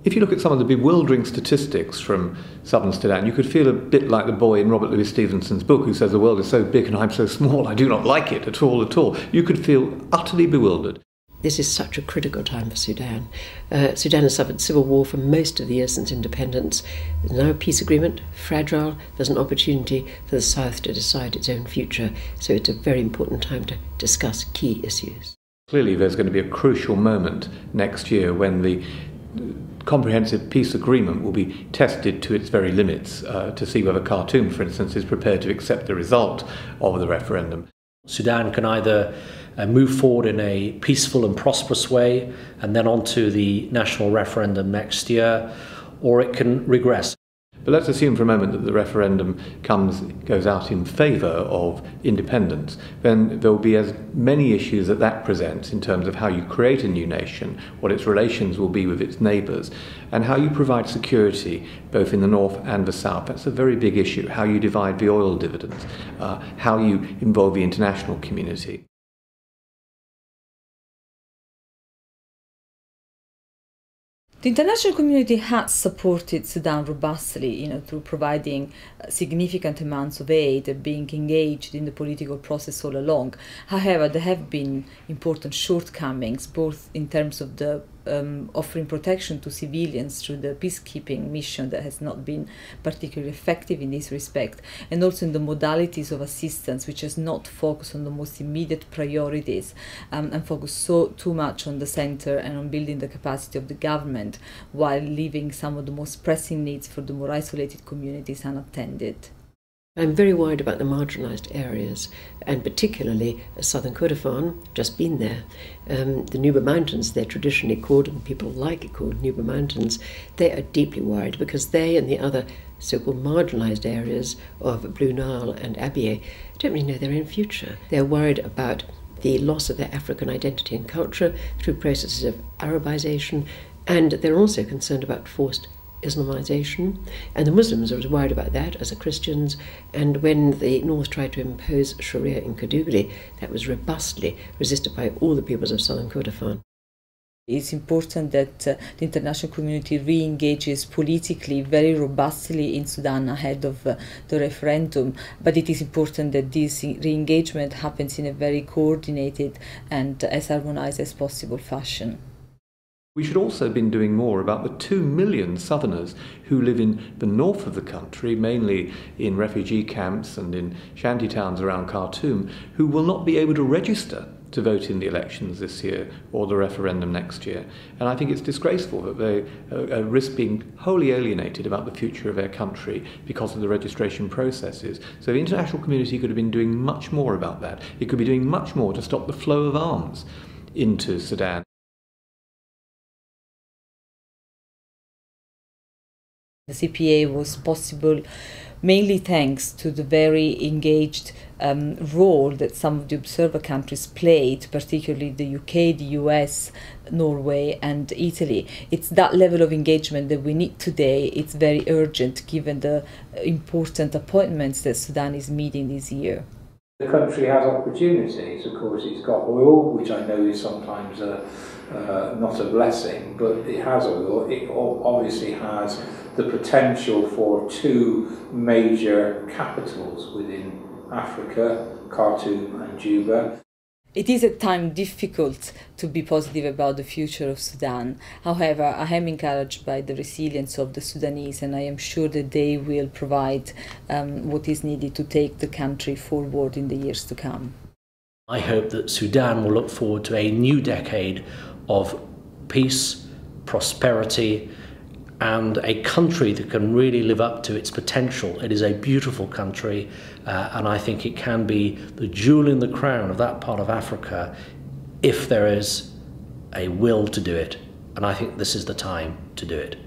If you look at some of the bewildering statistics from southern Sudan, you could feel a bit like the boy in Robert Louis Stevenson's book who says the world is so big and I'm so small, I do not like it at all, at all. You could feel utterly bewildered. This is such a critical time for Sudan. Sudan has suffered civil war for most of the years since independence. There's now a peace agreement, fragile. There's an opportunity for the South to decide its own future. So it's a very important time to discuss key issues. Clearly there's going to be a crucial moment next year when the comprehensive peace agreement will be tested to its very limits to see whether Khartoum, for instance, is prepared to accept the result of the referendum. Sudan can either move forward in a peaceful and prosperous way and then on to the national referendum next year, or it can regress. But let's assume for a moment that the referendum goes out in favour of independence. Then there will be as many issues that presents in terms of how you create a new nation, what its relations will be with its neighbours, and how you provide security both in the north and the south. That's a very big issue. How you divide the oil dividends, how you involve the international community. The international community has supported Sudan robustly, through providing significant amounts of aid and being engaged in the political process all along. However, there have been important shortcomings, both in terms of the offering protection to civilians through the peacekeeping mission that has not been particularly effective in this respect, and also in the modalities of assistance, which has not focused on the most immediate priorities and focused too much on the centre and on building the capacity of the government, while leaving some of the most pressing needs for the more isolated communities unattended. I'm very worried about the marginalised areas, and particularly southern Kordofan. Just been there. The Nuba Mountains, they're traditionally called, and people like it called, Nuba Mountains. They are deeply worried because they and the other so-called marginalised areas of Blue Nile and Abyei don't really know their own future. They're worried about the loss of their African identity and culture through processes of Arabization, and they're also concerned about forced Islamization, and the Muslims are as worried about that as the Christians. And when the North tried to impose Sharia in Kadugli, that was robustly resisted by all the peoples of southern Kordofan. It's important that the international community re-engages politically very robustly in Sudan ahead of the referendum, but it is important that this re-engagement happens in a very coordinated and as harmonised as possible fashion. We should also have been doing more about the 2 million southerners who live in the north of the country, mainly in refugee camps and in shanty towns around Khartoum, who will not be able to register to vote in the elections this year or the referendum next year. And I think it's disgraceful that they risk being wholly alienated about the future of their country because of the registration processes. So the international community could have been doing much more about that. It could be doing much more to stop the flow of arms into Sudan. The CPA was possible mainly thanks to the very engaged role that some of the observer countries played, particularly the UK, the US, Norway and Italy. It's that level of engagement that we need today. It's very urgent given the important appointments that Sudan is meeting this year. The country has opportunities. Of course, it's got oil, which I know is sometimes not a blessing, but it has oil. It obviously has the potential for 2 major capitals within Africa, Khartoum and Juba. It is at times difficult to be positive about the future of Sudan. However, I am encouraged by the resilience of the Sudanese, and I am sure that they will provide what is needed to take the country forward in the years to come. I hope that Sudan will look forward to a new decade of peace, prosperity, and a country that can really live up to its potential. It is a beautiful country, and I think it can be the jewel in the crown of that part of Africa if there is a will to do it. And I think this is the time to do it.